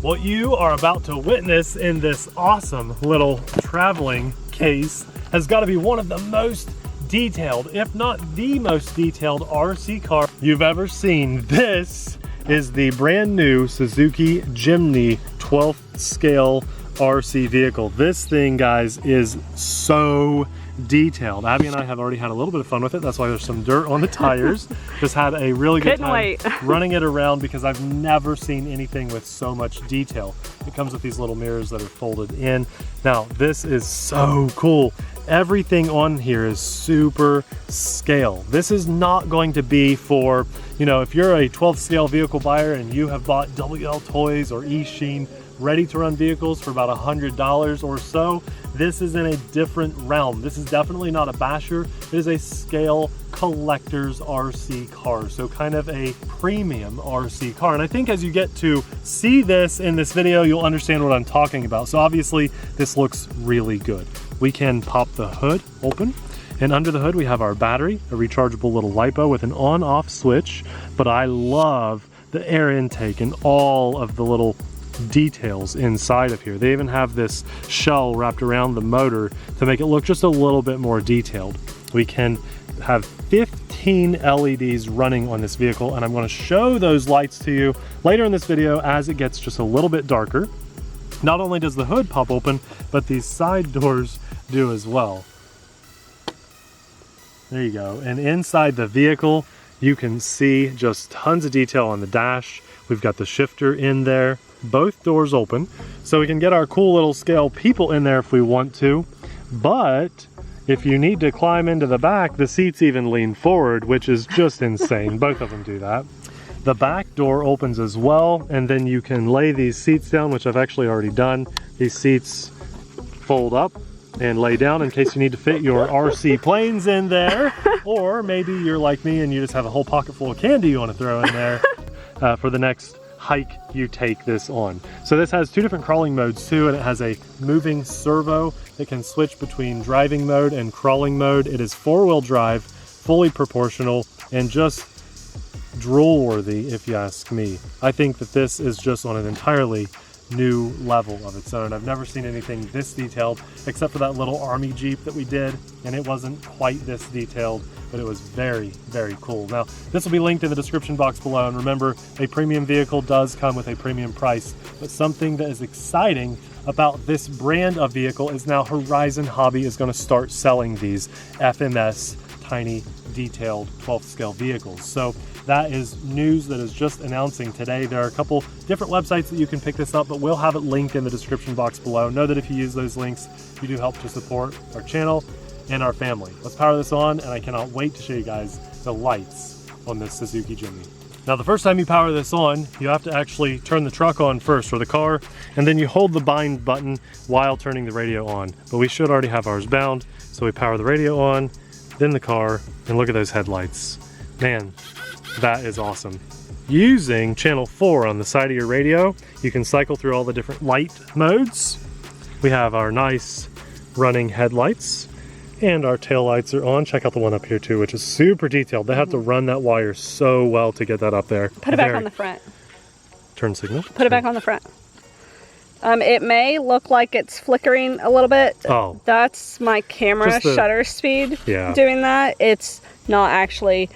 What you are about to witness in this awesome little traveling case has got to be one of the most detailed, if not the most detailed RC car you've ever seen. This is the brand new Suzuki Jimny 12th scale RC vehicle. This thing, guys, is so detailed. Abby and I have already had a little bit of fun with it. That's why there's some dirt on the tires. Just had a really good time running it around because I've never seen anything with so much detail. It comes with these little mirrors that are folded in. Now, this is so cool. Everything on here is super scale. This is not going to be for, you know, if you're a 12th scale vehicle buyer and you have bought WL Toys or eSheen ready to run vehicles for about $100 or so, this is in a different realm. This is definitely not a basher. It is a scale collector's RC car, so kind of a premium RC car. And I think as you get to see this in this video, you'll understand what I'm talking about. So obviously this looks really good. We can pop the hood open, and under the hood we have our battery, a rechargeable little LiPo with an on-off switch. But I love the air intake and all of the little details inside of here. They even have this shell wrapped around the motor to make it look just a little bit more detailed. We can have 15 LEDs running on this vehicle, and I'm going to show those lights to you later in this video as it gets just a little bit darker. Not only does the hood pop open, but these side doors do as well. There you go. And inside the vehicle, you can see just tons of detail on the dash. We've got the shifter in there. Both doors open, so we can get our cool little scale people in there if we want to. But if you need to climb into the back, the seats even lean forward, which is just insane. Both of them do that. The back door opens as well, and then you can lay these seats down, which I've actually already done. These seats fold up and lay down in case you need to fit your RC planes in there. Or maybe you're like me and you just have a whole pocket full of candy you want to throw in there for the next hike you take this on. So this has two different crawling modes too, and it has a moving servo that can switch between driving mode and crawling mode. It is 4-wheel drive, fully proportional, and just drool worthy if you ask me. I think that this is just on an entirely new level of its own. I've never seen anything this detailed except for that little army Jeep that we did, and it wasn't quite this detailed, but it was very, very cool. Now, this will be linked in the description box below, and remember, a premium vehicle does come with a premium price, but something that is exciting about this brand of vehicle is now Horizon Hobby is going to start selling these FMS tiny detailed 12th scale vehicles. So that is news that is just announcing today. There are a couple different websites that you can pick this up, but we'll have it linked in the description box below. Know that if you use those links, you do help to support our channel and our family. Let's power this on, and I cannot wait to show you guys the lights on this Suzuki Jimny. Now, the first time you power this on, you have to actually turn the truck on first, or the car, and then you hold the bind button while turning the radio on. But we should already have ours bound, so we power the radio on, then the car, and look at those headlights. Man, that is awesome. Using channel 4 on the side of your radio, you can cycle through all the different light modes. We have our nice running headlights, and our tail lights are on. Check out the one up here too, which is super detailed. They have to run that wire so well to get that up there. Put it back on the front. Turn signal. Put it back on the front. It may look like it's flickering a little bit. Oh. That's my camera shutter speed doing that. It's not actually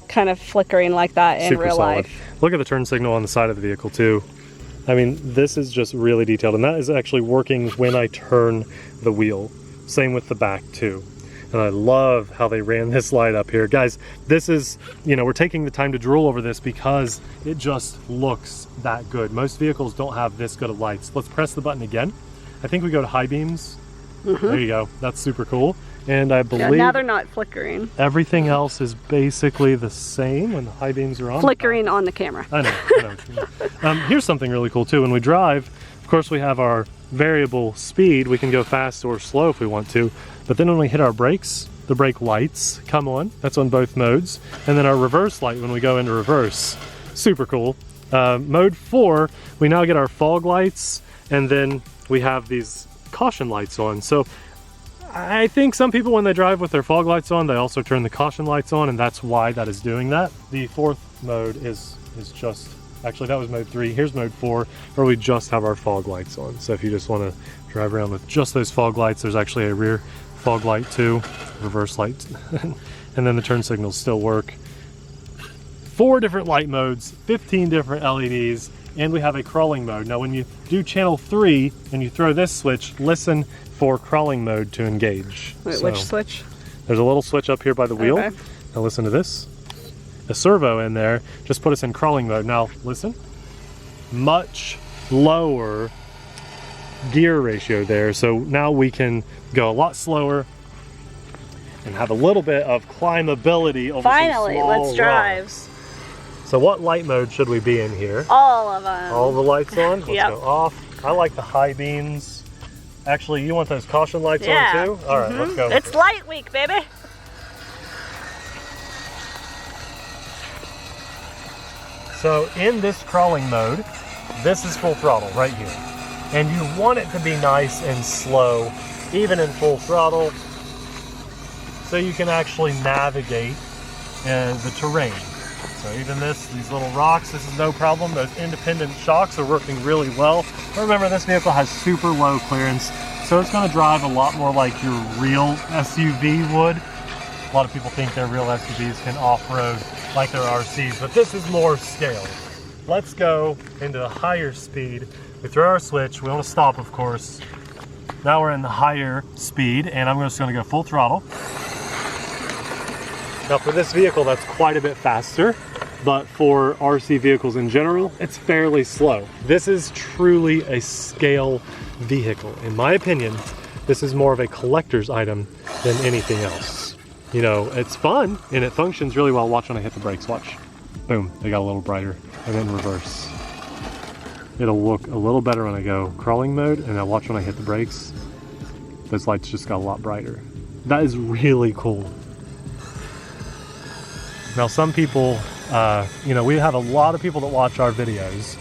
kind of flickering like that in real life. Look at the turn signal on the side of the vehicle too. I mean, this is just really detailed, and that is actually working when I turn the wheel. Same with the back too. And I love how they ran this light up here. Guys, this is, you know, we're taking the time to drool over this because it just looks that good. Most vehicles don't have this good of lights. Let's press the button again. I think we go to high beams. There you go. That's super cool. And I believe now they're not flickering. Everything else is basically the same when the high beams are on. Flickering on the camera. I know. Here's something really cool too. When we drive, of course, we have our variable speed. We can go fast or slow if we want to. But then when we hit our brakes, the brake lights come on. That's on both modes. And then our reverse light when we go into reverse. Super cool. Mode 4, we now get our fog lights, and then we have these caution lights on. So I think some people, when they drive with their fog lights on, they also turn the caution lights on, and that's why that is doing that. The 4th mode is just Actually, that was mode 3. Here's mode 4, where we just have our fog lights on. So if you just want to drive around with just those fog lights, there's actually a rear fog light too, reverse light, and then the turn signals still work. 4 different light modes, 15 different LEDs, and we have a crawling mode. Now when you do channel 3 and you throw this switch, listen for crawling mode to engage. Wait, which switch? There's a little switch up here by the wheel. Okay. Now listen to this. A servo in there just put us in crawling mode. Now listen, much lower gear ratio there. So now we can go a lot slower and have a little bit of climbability over Finally, some small let's drive. rocks. So what light mode should we be in here? All of them. All the lights on? Let's Yep. go off. I like the high beams. Actually, you want those caution lights Yeah. on too? All right, let's go. It's light week, baby. So in this crawling mode, this is full throttle right here. And you want it to be nice and slow, even in full throttle, so you can actually navigate the terrain. So even these little rocks, this is no problem. Those independent shocks are working really well. But remember, this vehicle has super low clearance, so it's gonna drive a lot more like your real SUV would. A lot of people think their real SUVs can off-road like their RCs, but this is more scale. Let's go into the higher speed. We throw our switch, we want to stop, of course. Now we're in the higher speed, and I'm just gonna go full throttle. Now for this vehicle, that's quite a bit faster, but for RC vehicles in general, it's fairly slow. This is truly a scale vehicle. In my opinion, this is more of a collector's item than anything else. You know, it's fun, and it functions really well. Watch when I hit the brakes, watch. Boom, they got a little brighter, and then reverse. It'll look a little better when I go crawling mode, and now watch when I hit the brakes. Those lights just got a lot brighter. That is really cool. Now some people, you know, we have a lot of people that watch our videos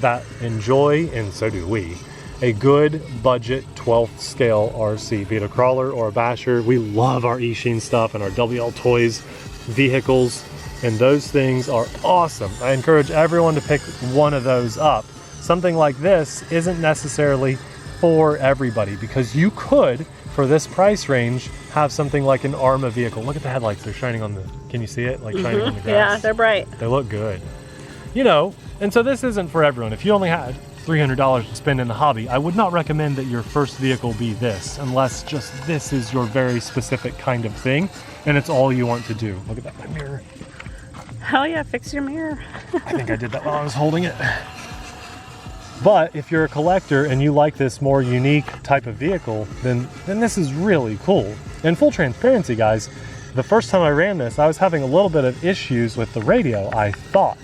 that enjoy, and so do we, a good budget 12th scale RC, be it a crawler or a basher. We love our E-Sheen stuff and our WL Toys vehicles, and those things are awesome. I encourage everyone to pick one of those up. Something like this isn't necessarily for everybody, because you could, for this price range, have something like an Arma vehicle. Look at the headlights, they're shining on the, can you see it? Like shining on the grass. Yeah, they're bright. They look good. You know, and so this isn't for everyone. If you only had $300 to spend in the hobby, I would not recommend that your first vehicle be this, unless just this is your very specific kind of thing, and it's all you want to do. Look at that, my mirror. Hell yeah, fix your mirror. I think I did that while I was holding it. But if you're a collector and you like this more unique type of vehicle, then this is really cool. In full transparency, guys, the first time I ran this, I was having a little bit of issues with the radio, I thought.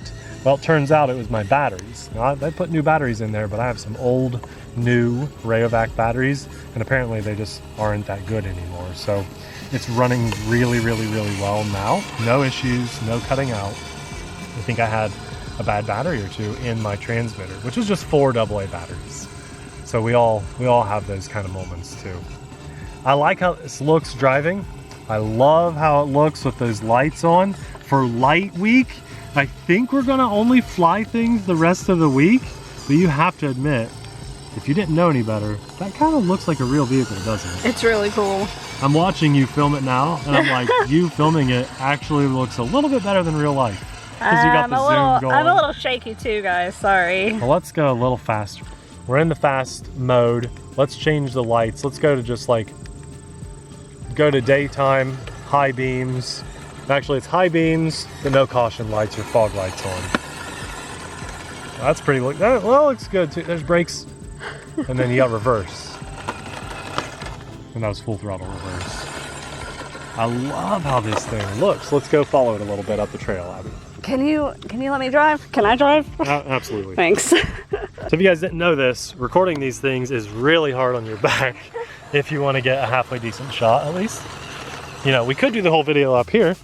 Well, it turns out it was my batteries. Now, they put new batteries in there, but I have some old, new Rayovac batteries, and apparently they just aren't that good anymore. So it's running really, really, really well now. No issues, no cutting out. I think I had a bad battery or two in my transmitter, which is just 4 AA batteries. So we all have those kind of moments too. I like how this looks driving. I love how it looks with those lights on. For light week, I think we're gonna only fly things the rest of the week, but you have to admit, if you didn't know any better, that kind of looks like a real vehicle, doesn't it? It's really cool. I'm watching you film it now, and I'm like, you filming it actually looks a little bit better than real life. Because you got the zoom going. I'm a little shaky too, guys, sorry. Well, let's go a little faster. We're in the fast mode. Let's change the lights. Let's go to just like, go to daytime, high beams. Actually, it's high beams, but no caution lights or fog lights on. That's pretty, that looks good too. There's brakes, and then you got reverse. And that was full throttle reverse. I love how this thing looks. Let's go follow it a little bit up the trail, Abby. Can you let me drive? Can I drive? Absolutely. Thanks. So if you guys didn't know this, recording these things is really hard on your back if you want to get a halfway decent shot at least. You know, we could do the whole video up here,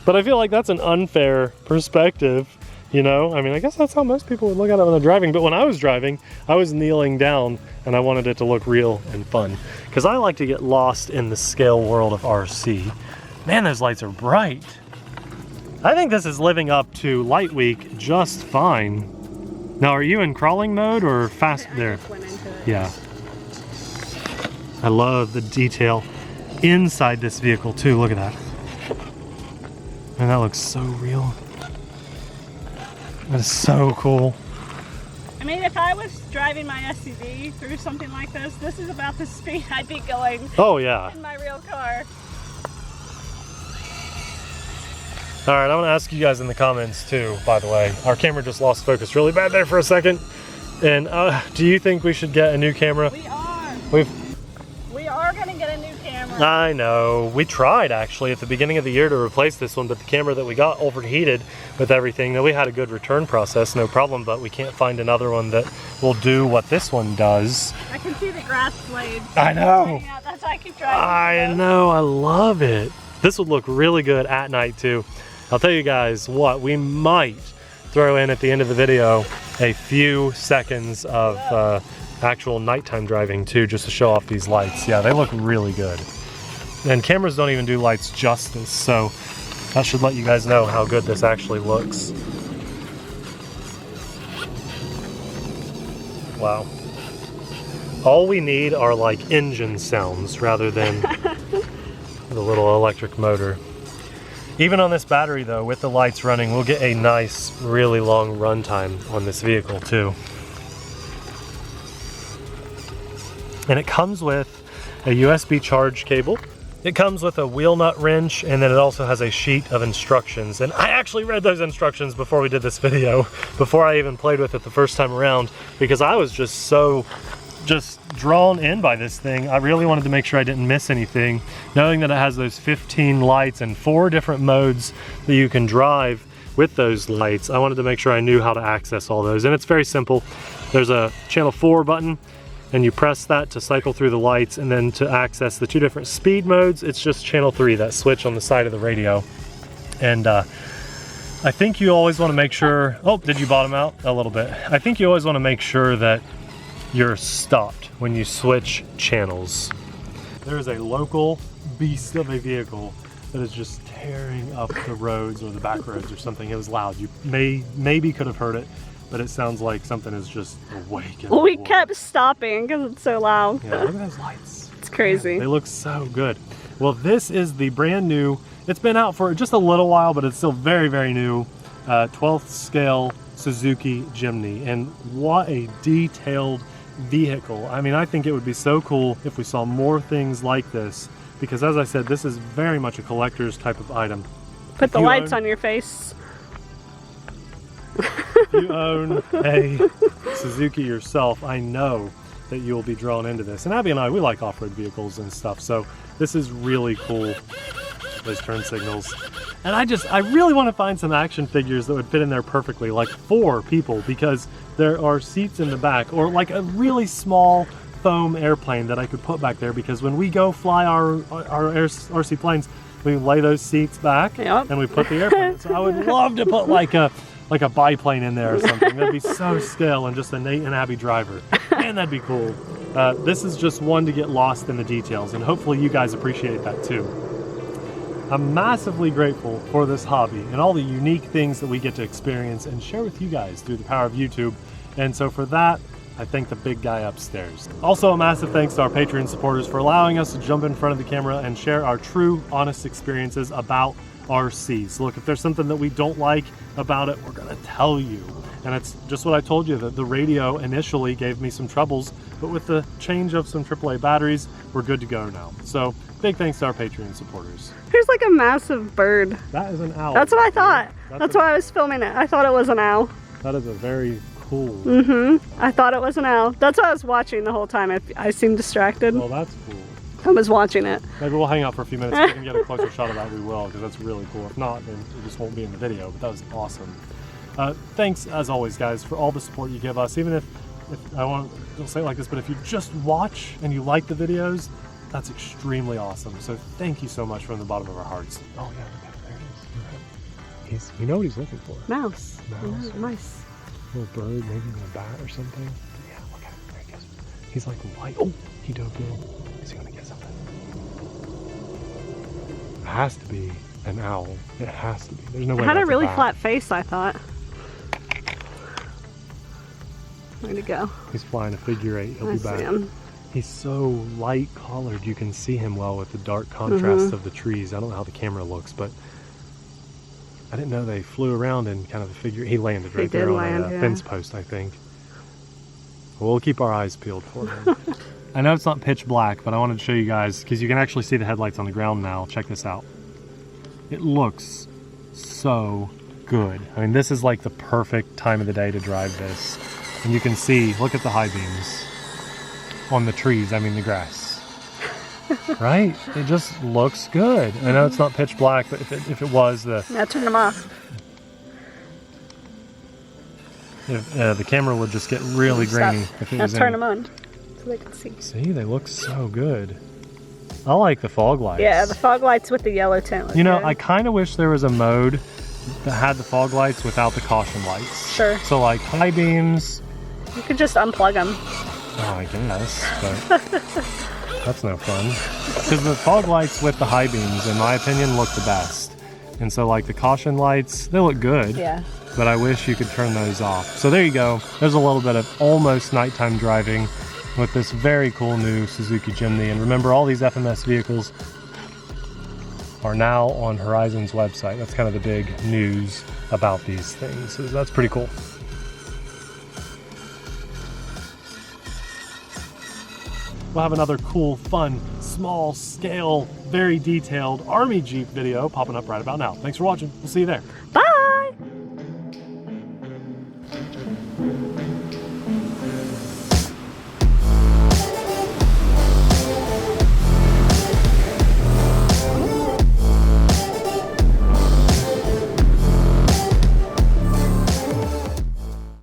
but I feel like that's an unfair perspective, you know? I mean, I guess that's how most people would look at it when they're driving, but when I was driving, I was kneeling down and I wanted it to look real and fun, because I like to get lost in the scale world of RC. Man, those lights are bright. I think this is living up to Light Week just fine. Now, are you in crawling mode or fast there? I just went into it. Yeah. I love the detail inside this vehicle too. Look at that. And that looks so real. That is so cool. I mean, if I was driving my SUV through something like this is about the speed I'd be going. Oh yeah. In my real car. All right, I want to ask you guys in the comments too, by the way. Our camera just lost focus really bad there for a second. And do you think we should get a new camera? We are. We are going to get a new camera. I know. We tried actually at the beginning of the year to replace this one, but the camera that we got overheated with everything. Now, we had a good return process, no problem, but we can't find another one that will do what this one does. I can see the grass blade. I know. That's why I keep driving. I know. I love it. This would look really good at night too. I'll tell you guys what, we might throw in at the end of the video a few seconds of actual nighttime driving too, just to show off these lights. Yeah, they look really good. And cameras don't even do lights justice, so that should let you guys know how good this actually looks. Wow. All we need are like engine sounds rather than the little electric motor. Even on this battery though, with the lights running, we'll get a nice, really long run time on this vehicle too. And it comes with a USB charge cable. It comes with a wheel nut wrench, and then it also has a sheet of instructions. And I actually read those instructions before we did this video, before I even played with it the first time around, because I was just drawn in by this thing. I really wanted to make sure I didn't miss anything. Knowing that it has those 15 lights and 4 different modes that you can drive with those lights, I wanted to make sure I knew how to access all those. And it's very simple. There's a channel 4 button, and you press that to cycle through the lights, and then to access the 2 different speed modes, it's just channel 3, that switch on the side of the radio. And I think you always want to make sure, oh, did you bottom out? A little bit. I think you always want to make sure that you're stopped when you switch channels. There is a local beast of a vehicle that is just tearing up the roads or the back roads or something. It was loud. You maybe could have heard it, but it sounds like something is just awake. Well, we kept stopping because it's so loud. Yeah, look at those lights. It's crazy. Man, they look so good. Well, this is the brand new, it's been out for just a little while, but it's still very, very new, 12th scale Suzuki Jimny. And what a detailed vehicle. I mean, I think it would be so cool if we saw more things like this, because as I said, this is very much a collector's type of item. Put the lights on your face. If you own a Suzuki yourself, I know that you'll be drawn into this. And Abby and I, we like off-road vehicles and stuff, so this is really cool. Those turn signals. And I really want to find some action figures that would fit in there perfectly, like 4 people, because there are seats in the back, or like a really small foam airplane that I could put back there, because when we go fly our RC planes, we lay those seats back, yep, and we put the airplane. So I would love to put like a biplane in there or something. That'd be so scale, and just a Nate and Abby driver. Man, that'd be cool. This is just one to get lost in the details, and hopefully you guys appreciate that too. I'm massively grateful for this hobby and all the unique things that we get to experience and share with you guys through the power of YouTube. And so for that, I thank the big guy upstairs. Also, a massive thanks to our Patreon supporters for allowing us to jump in front of the camera and share our true, honest experiences about RCs. Look, if there's something that we don't like about it, we're gonna tell you. And it's just what I told you, that the radio initially gave me some troubles, but with the change of some AAA batteries, we're good to go now. So big thanks to our Patreon supporters. There's like a massive bird. That is an owl. That's what I thought. That's why I was filming it. I thought it was an owl. That is a very cool. Mm-hmm. I thought it was an owl. That's what I was watching the whole time. I seemed distracted. Well, that's cool. I was watching it. Maybe we'll hang out for a few minutes. If we can get a closer shot of that, we will, because that's really cool. If not, then it just won't be in the video, but that was awesome. Thanks, as always, guys, for all the support you give us. Even if I don't say it like this, but if you just watch and you like the videos, that's extremely awesome. So thank you so much from the bottom of our hearts. Oh yeah, look at it. There it is. You know what he's looking for. Mouse. Mouse. Mice. A little bird, maybe even a bat or something. Yeah, look at it. There he goes. He's like white. Oh, he dove in. Is he gonna get something? It has to be an owl. It has to be. There's no way. It had a really bat. flat face, I thought. Way to go. He's flying a figure 8. He'll be back. Him. He's so light colored. You can see him well with the dark contrast of the trees. I don't know how the camera looks, but I didn't know they flew around in kind of a figure. He landed right there on a fence post, I think. We'll keep our eyes peeled for him. I know it's not pitch black, but I wanted to show you guys because you can actually see the headlights on the ground now. Check this out. It looks so good. I mean, this is like the perfect time of the day to drive this. And you can see, look at the high beams on the trees, I mean the grass. Right? It just looks good. I know it's not pitch black, but if it was the... Yeah, turn them off. The camera would just get really grainy if it was turn them on so they can see. See, they look so good. I like the fog lights. Yeah, the fog lights with the yellow tint. You know, good. I kind of wish there was a mode that had the fog lights without the caution lights. Sure. So like high beams. You could just unplug them. Oh, I guess, but that's no fun. Because the fog lights with the high beams, in my opinion, look the best. And so like the caution lights, they look good. Yeah. But I wish you could turn those off. So there you go. There's a little bit of almost nighttime driving with this very cool new Suzuki Jimny. And remember, all these FMS vehicles are now on Horizon's website. That's kind of the big news about these things. So that's pretty cool. We'll have another cool, fun, small scale, very detailed Army Jeep video popping up right about now. Thanks for watching. We'll see you there. Bye!